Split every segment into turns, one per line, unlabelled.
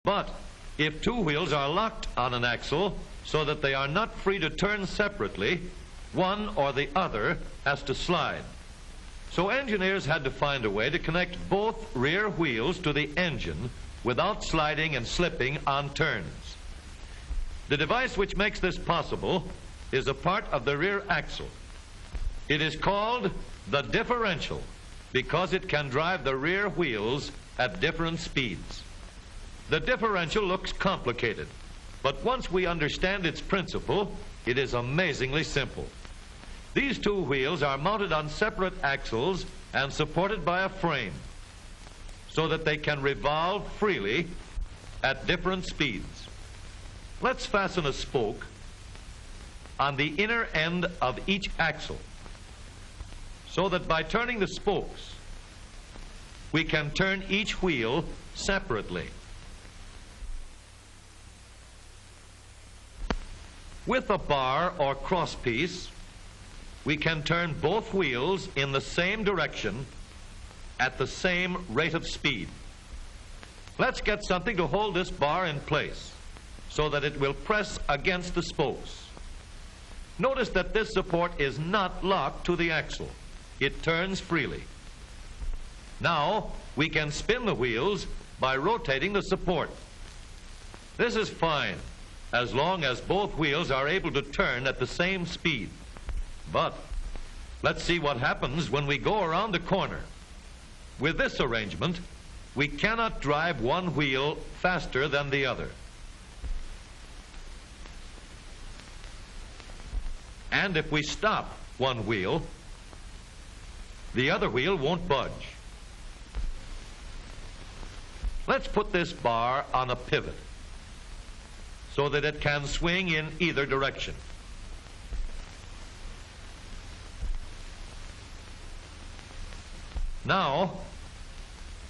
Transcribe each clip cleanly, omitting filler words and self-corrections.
But if two wheels are locked on an axle so that they are not free to turn separately, one or the other has to slide. So engineers had to find a way to connect both rear wheels to the engine without sliding and slipping on turns. The device which makes this possible is a part of the rear axle. It is called the differential because it can drive the rear wheels at different speeds. The differential looks complicated, but once we understand its principle, it is amazingly simple. These two wheels are mounted on separate axles and supported by a frame so that they can revolve freely at different speeds. Let's fasten a spoke on the inner end of each axle so that by turning the spokes, we can turn each wheel separately. With a bar or crosspiece, we can turn both wheels in the same direction at the same rate of speed. Let's get something to hold this bar in place so that it will press against the spokes. Notice that this support is not locked to the axle. It turns freely. Now we can spin the wheels by rotating the support. This is fine as long as both wheels are able to turn at the same speed. But let's see what happens when we go around the corner. With this arrangement, we cannot drive one wheel faster than the other. And if we stop one wheel, the other wheel won't budge. Let's put this bar on a pivot so that it can swing in either direction. Now,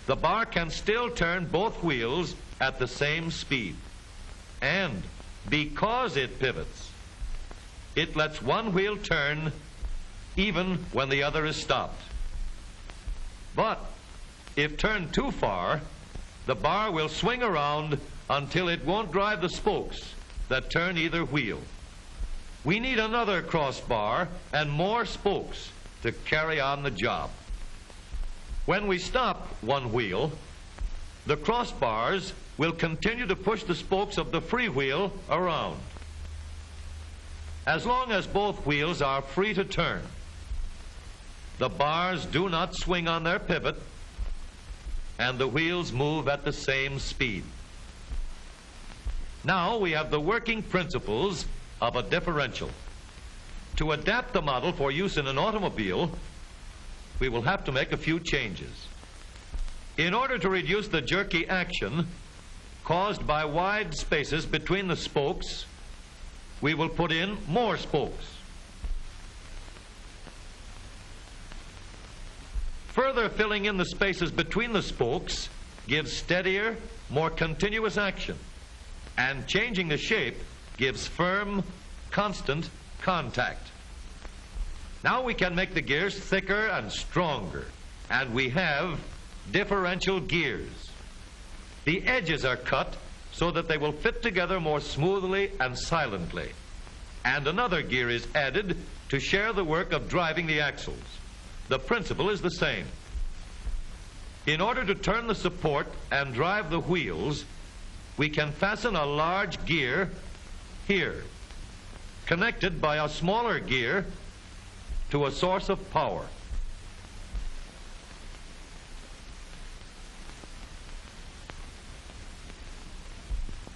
the bar can still turn both wheels at the same speed. And because it pivots, it lets one wheel turn even when the other is stopped. But if turned too far, the bar will swing around until it won't drive the spokes that turn either wheel. We need another crossbar and more spokes to carry on the job. When we stop one wheel, the crossbars will continue to push the spokes of the free wheel around. As long as both wheels are free to turn, the bars do not swing on their pivot and the wheels move at the same speed. Now we have the working principles of a differential. To adapt the model for use in an automobile, we will have to make a few changes. In order to reduce the jerky action caused by wide spaces between the spokes, we will put in more spokes. Further filling in the spaces between the spokes gives steadier, more continuous action, and changing the shape gives firm, constant contact. Now we can make the gears thicker and stronger, and we have differential gears. The edges are cut so that they will fit together more smoothly and silently, and another gear is added to share the work of driving the axles. The principle is the same. In order to turn the support and drive the wheels, we can fasten a large gear here, connected by a smaller gear to a source of power.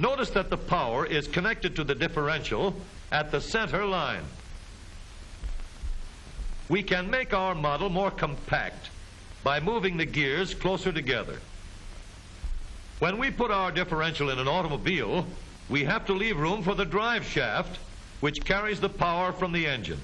Notice that the power is connected to the differential at the center line. We can make our model more compact by moving the gears closer together. When we put our differential in an automobile, we have to leave room for the drive shaft, which carries the power from the engine.